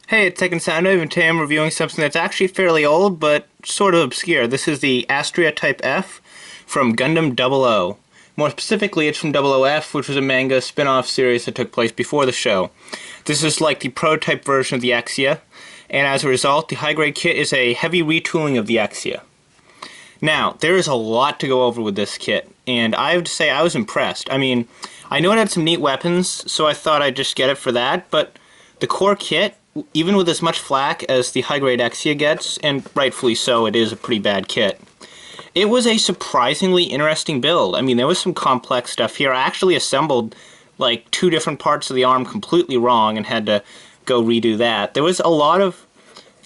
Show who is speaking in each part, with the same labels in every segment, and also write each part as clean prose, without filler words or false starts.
Speaker 1: Hey, it's Second Sound Wave, and today I'm reviewing something that's actually fairly old, but sort of obscure. This is the Astraea Type F from Gundam 00. More specifically, it's from 00F, which was a manga spin-off series that took place before the show. This is like the prototype version of the Exia, and as a result, the high-grade kit is a heavy retooling of the Exia. Now, there is a lot to go over with this kit, and I have to say I was impressed. I mean, I know it had some neat weapons, so I thought I'd just get it for that, but the core kit, even with as much flack as the high-grade Exia gets, and rightfully so, it is a pretty bad kit, it was a surprisingly interesting build. I mean, there was some complex stuff here. I actually assembled like 2 different parts of the arm completely wrong and had to go redo that. There was a lot of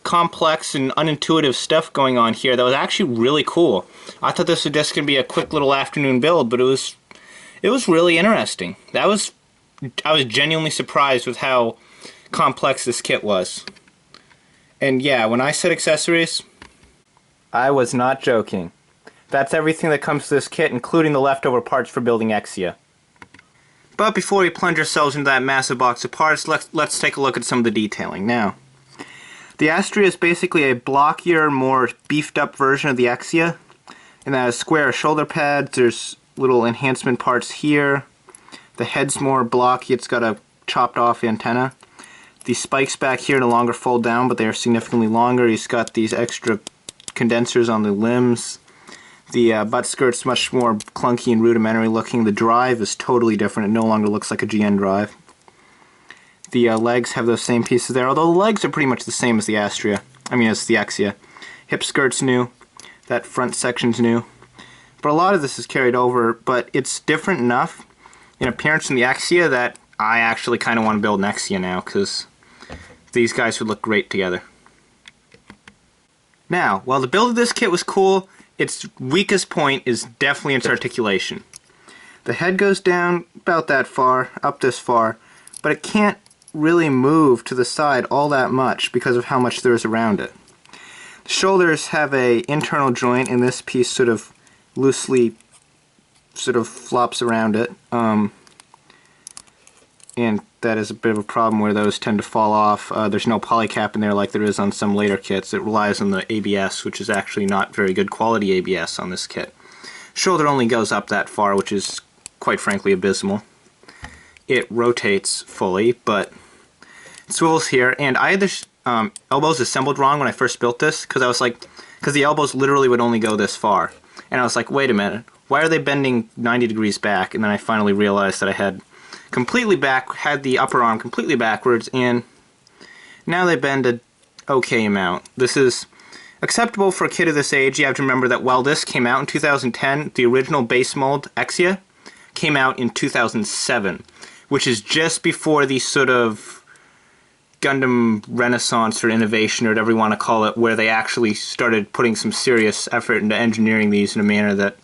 Speaker 1: complex and unintuitive stuff going on here that was actually really cool. I thought this was just going to be a quick little afternoon build, but it was really interesting. I was genuinely surprised with how complex this kit was. And yeah, when I said accessories, I was not joking. That's everything that comes to this kit, including the leftover parts for building Exia. But before we plunge ourselves into that massive box of parts, let's take a look at some of the detailing. Now, the Astraea is basically a blockier, more beefed up version of the Exia, and that has square shoulder pads. There's little enhancement parts here. The head's more blocky, it's got a chopped off antenna. The spikes back here no longer fold down, but they are significantly longer. He's got these extra condensers on the limbs. The butt skirt's much more clunky and rudimentary looking. The drive is totally different. It no longer looks like a GN drive. The legs have those same pieces there, although the legs are pretty much the same as the Astraea. I mean, as the Exia. Hip skirt's new. That front section's new. But a lot of this is carried over, but it's different enough in appearance from the Exia that I actually kind of want to build an Exia now, because these guys would look great together. Now, while the build of this kit was cool, its weakest point is definitely its articulation. The head goes down about that far, up this far, but it can't really move to the side all that much because of how much there is around it. The shoulders have a internal joint, and this piece sort of loosely flops around it. And that is a bit of a problem where those tend to fall off. There's no polycap in there like there is on some later kits. It relies on the ABS, which is actually not very good quality ABS on this kit. Shoulder only goes up that far, which is quite frankly abysmal. It rotates fully, but it swivels here, and I had the elbows assembled wrong when I first built this, because the elbows literally would only go this far. And I was like, wait a minute, why are they bending 90 degrees back? And then I finally realized that I had the upper arm completely backwards, and now they bend an okay amount. This is acceptable for a kid of this age. You have to remember that while this came out in 2010, the original base mold Exia came out in 2007, which is just before the sort of Gundam renaissance or innovation, or whatever you want to call it, where they actually started putting some serious effort into engineering these in a manner that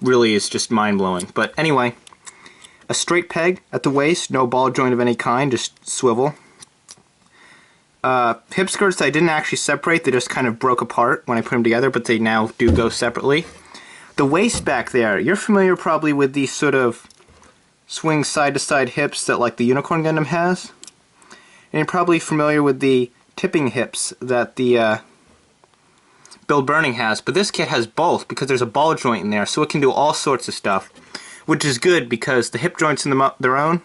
Speaker 1: really is just mind-blowing. But anyway, a straight peg at the waist, no ball joint of any kind, just swivel. Hip skirts I didn't actually separate, they just kind of broke apart when I put them together, but they now do go separately. The waist back there, you're familiar probably with these sort of swing side-to-side hips that like the Unicorn Gundam has. And you're probably familiar with the tipping hips that the Build Burning has, but this kit has both because there's a ball joint in there, so it can do all sorts of stuff. Which is good because the hip joints in their own,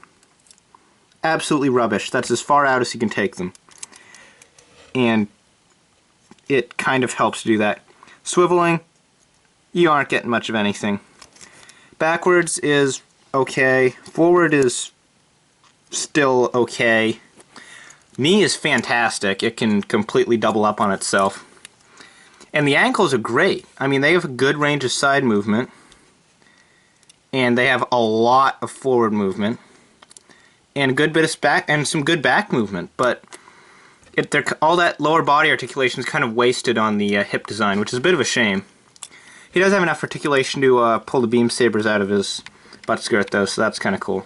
Speaker 1: absolutely rubbish. That's as far out as you can take them. And it kind of helps to do that. Swiveling, you aren't getting much of anything. Backwards is okay. Forward is still okay. Knee is fantastic. It can completely double up on itself. And the ankles are great. I mean, they have a good range of side movement. And they have a lot of forward movement, and a good bit of back, and some good back movement. But all that lower body articulation is kind of wasted on the hip design, which is a bit of a shame. He does have enough articulation to pull the beam sabers out of his butt skirt, though, so that's kind of cool.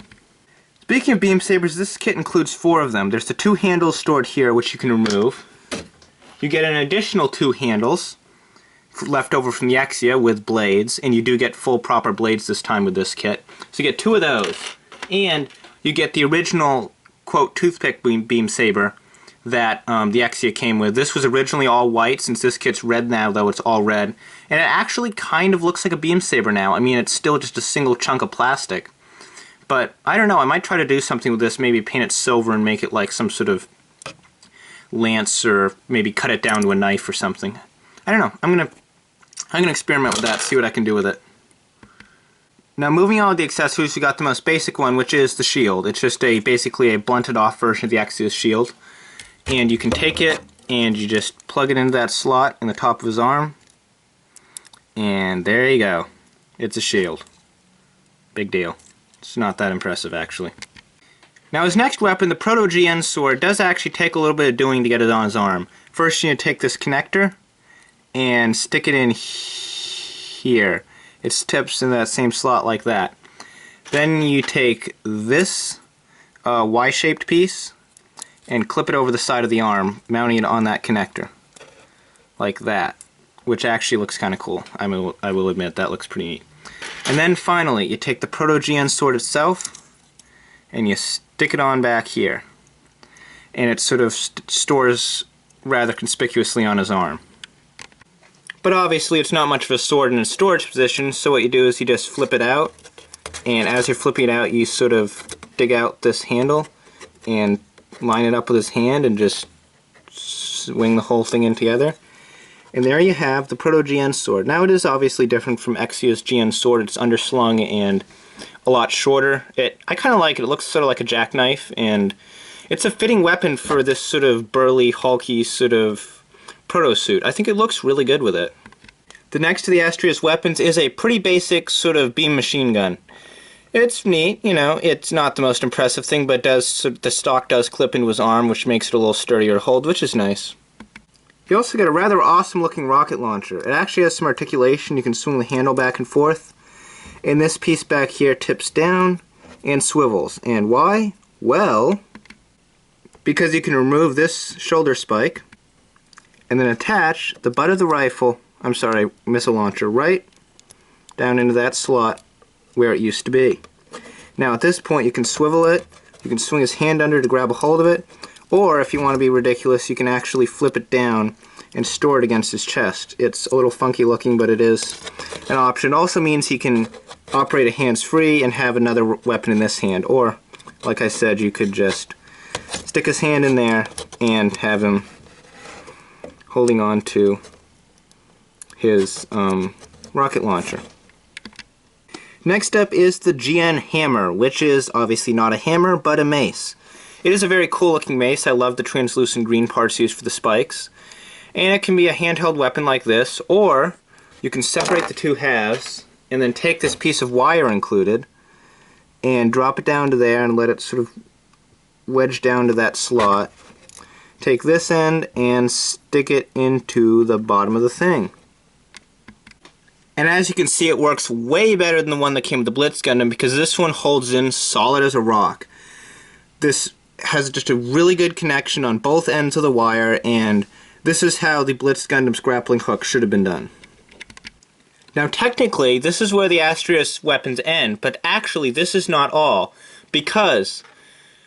Speaker 1: Speaking of beam sabers, this kit includes 4 of them. There's the 2 handles stored here, which you can remove. You get an additional 2 handles left over from the Exia with blades, and you do get full proper blades this time with this kit. So you get 2 of those, and you get the original, quote, toothpick beam saber that the Exia came with. This was originally all white, since this kit's red now, though it's all red. And it actually kind of looks like a beam saber now. I mean, it's still just a single chunk of plastic. But, I don't know, I might try to do something with this, maybe paint it silver and make it like some sort of lance, or maybe cut it down to a knife or something. I don't know, I'm gonna experiment with that, see what I can do with it. Now moving on with the accessories, we got the most basic one, which is the shield. It's just basically a blunted off version of the Exia's shield. And you can take it and you just plug it into that slot in the top of his arm. And there you go. It's a shield. Big deal. It's not that impressive, actually. Now his next weapon, the Proto-GN sword, does actually take a little bit of doing to get it on his arm. First you need to take this connector and stick it in here. It tips in that same slot like that. Then you take this Y-shaped piece and clip it over the side of the arm, mounting it on that connector. Like that. Which actually looks kind of cool. I will admit, that looks pretty neat. And then finally, you take the Proto-GN sword itself and you stick it on back here. And it sort of stores rather conspicuously on his arm. But obviously it's not much of a sword in a storage position, so what you do is you just flip it out, and as you're flipping it out you sort of dig out this handle and line it up with his hand and just swing the whole thing in together. And there you have the Proto-GN sword. Now it is obviously different from Exia's GN sword. It's underslung and a lot shorter. I kind of like it. It looks sort of like a jackknife, and it's a fitting weapon for this sort of burly, hulky sort of proto-suit. I think it looks really good with it. The next to the Astraea's weapons is a pretty basic sort of beam machine gun. It's neat, you know, it's not the most impressive thing, but the stock does clip into his arm, which makes it a little sturdier to hold, which is nice. You also get a rather awesome looking rocket launcher. It actually has some articulation. You can swing the handle back and forth. And this piece back here tips down and swivels. And why? Well, because you can remove this shoulder spike and then attach the butt of the missile launcher right down into that slot where it used to be. Now at this point you can swivel it, you can swing his hand under to grab a hold of it, or if you want to be ridiculous you can actually flip it down and store it against his chest. It's a little funky looking, but it is an option. It also means he can operate it hands-free and have another weapon in this hand, or like I said, you could just stick his hand in there and have him holding on to his rocket launcher. Next up is the GN hammer, which is obviously not a hammer but a mace. It is a very cool looking mace. I love the translucent green parts used for the spikes. And it can be a handheld weapon like this, or you can separate the two halves and then take this piece of wire included and drop it down to there and let it sort of wedge down to that slot. Take this end and stick it into the bottom of the thing. And as you can see, it works way better than the one that came with the Blitz Gundam, because this one holds in solid as a rock. This has just a really good connection on both ends of the wire, and this is how the Blitz Gundam's grappling hook should have been done. Now technically, this is where the Astraea's weapons end, but actually this is not all, because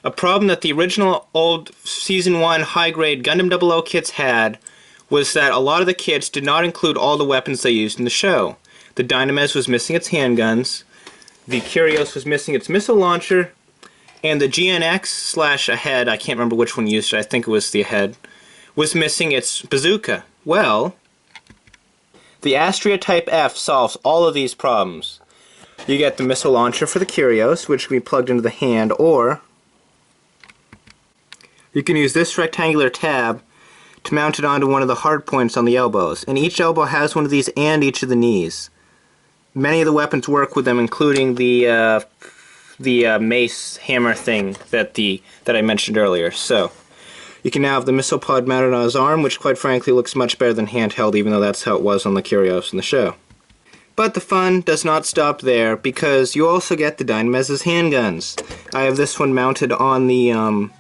Speaker 1: a problem that the original old Season 1 high-grade Gundam 00 kits had was that a lot of the kits did not include all the weapons they used in the show. The Dynamez was missing its handguns, the Curios was missing its missile launcher, and the GNX/Ahead, I can't remember which one used it, I think it was the Ahead, was missing its bazooka. Well, the Astraea Type F solves all of these problems. You get the missile launcher for the Curios, which can be plugged into the hand, or you can use this rectangular tab to mount it onto one of the hard points on the elbows. And each elbow has one of these and each of the knees. Many of the weapons work with them, including the mace hammer thing that I mentioned earlier. So you can now have the missile pod mounted on his arm, which quite frankly looks much better than handheld, even though that's how it was on the Curios in the show. But the fun does not stop there, because you also get the Dynamez's handguns. I have this one mounted on the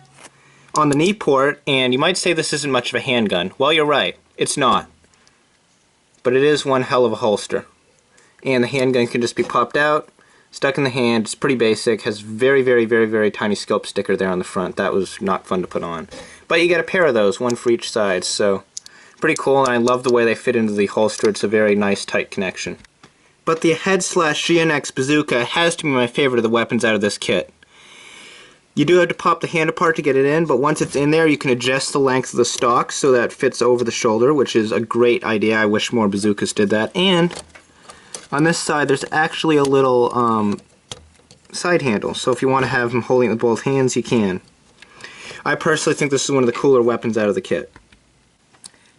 Speaker 1: knee port, and you might say this isn't much of a handgun. Well, you're right. It's not. But it is one hell of a holster. And the handgun can just be popped out, stuck in the hand. It's pretty basic. Has very, very, very, very tiny scope sticker there on the front. That was not fun to put on. But you get a pair of those, one for each side, so pretty cool, and I love the way they fit into the holster. It's a very nice tight connection. But the head/GNX bazooka has to be my favorite of the weapons out of this kit. You do have to pop the hand apart to get it in, but once it's in there you can adjust the length of the stock so that it fits over the shoulder, which is a great idea. I wish more bazookas did that. And on this side there's actually a little side handle, so if you want to have them holding it with both hands, you can. I personally think this is one of the cooler weapons out of the kit.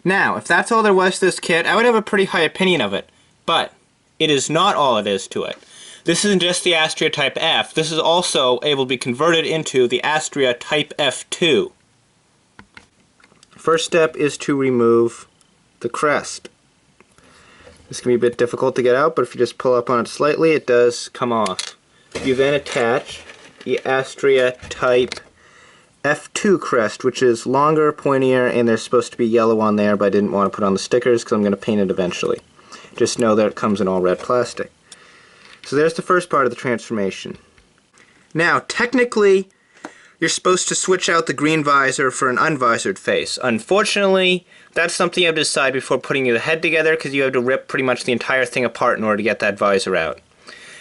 Speaker 1: Now, if that's all there was to this kit, I would have a pretty high opinion of it, but it is not all it is to it. This isn't just the Astraea Type F, this is also able to be converted into the Astraea Type F2. First step is to remove the crest. This can be a bit difficult to get out, but if you just pull up on it slightly, it does come off. You then attach the Astraea Type F2 crest, which is longer, pointier, and there's supposed to be yellow on there, but I didn't want to put on the stickers because I'm going to paint it eventually. Just know that it comes in all red plastic. So there's the first part of the transformation. Now, technically, you're supposed to switch out the green visor for an unvisored face. Unfortunately, that's something you have to decide before putting the head together, because you have to rip pretty much the entire thing apart in order to get that visor out.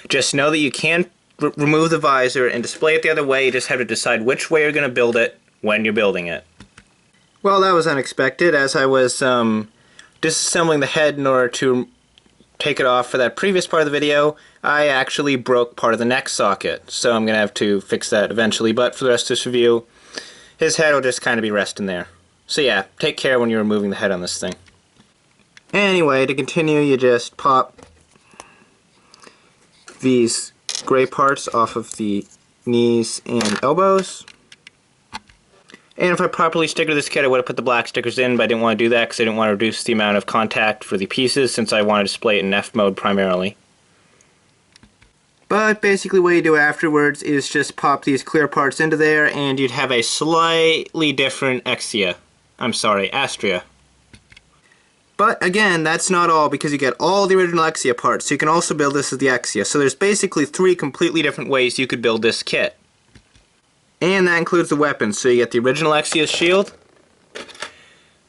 Speaker 1: Just know that you can remove the visor and display it the other way. You just have to decide which way you're going to build it when you're building it. Well, that was unexpected. As I was disassembling the head in order to take it off for that previous part of the video, I actually broke part of the neck socket, so I'm going to have to fix that eventually. But for the rest of this review, his head will just kind of be resting there. So yeah, take care when you're removing the head on this thing. Anyway, to continue, you just pop these gray parts off of the knees and elbows. And if I properly stickered this kit, I would have put the black stickers in, but I didn't want to do that because I didn't want to reduce the amount of contact for the pieces, since I want to display it in F mode primarily. But basically what you do afterwards is just pop these clear parts into there, and you'd have a slightly different Exia. I'm sorry, Astraea. But again, that's not all, because you get all the original Exia parts, so you can also build this as the Exia. So there's basically 3 completely different ways you could build this kit. And that includes the weapons. So you get the original Exia's shield,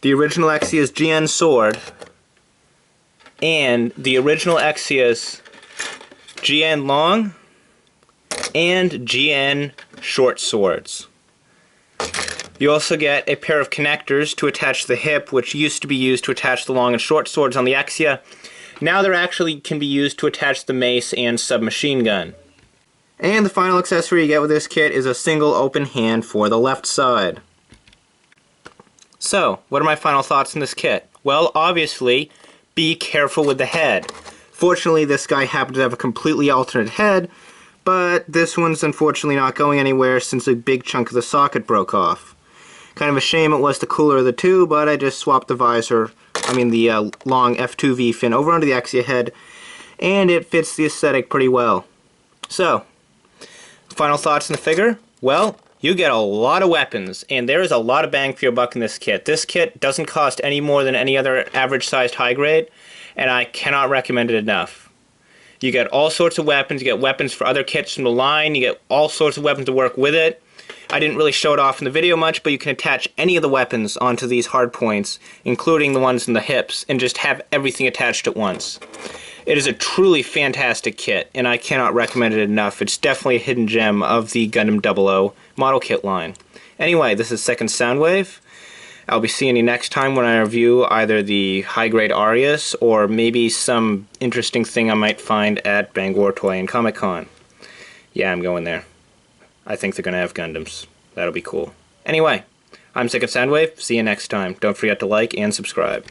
Speaker 1: the original Exia's GN sword, and the original Exia's GN long and GN short swords. You also get a pair of connectors to attach the hip, which used to be used to attach the long and short swords on the Exia. Now they actually can be used to attach the mace and submachine gun. And the final accessory you get with this kit is a single open hand for the left side. So, what are my final thoughts on this kit? Well, obviously, be careful with the head. Fortunately, this guy happened to have a completely alternate head, but this one's unfortunately not going anywhere since a big chunk of the socket broke off. Kind of a shame. It was the cooler of the two, but I just swapped the visor, the long F2V fin over onto the Exia head, and it fits the aesthetic pretty well. So, final thoughts on the figure? Well, you get a lot of weapons, and there is a lot of bang for your buck in this kit. This kit doesn't cost any more than any other average-sized high grade, and I cannot recommend it enough. You get all sorts of weapons, you get weapons for other kits from the line, you get all sorts of weapons to work with it. I didn't really show it off in the video much, but you can attach any of the weapons onto these hard points, including the ones in the hips, and just have everything attached at once. It is a truly fantastic kit, and I cannot recommend it enough. It's definitely a hidden gem of the Gundam 00 model kit line. Anyway, this is Second Soundwave. I'll be seeing you next time when I review either the high-grade Arias or maybe some interesting thing I might find at Bangor Toy and Comic Con. Yeah, I'm going there. I think they're going to have Gundams. That'll be cool. Anyway, I'm Second Soundwave. See you next time. Don't forget to like and subscribe.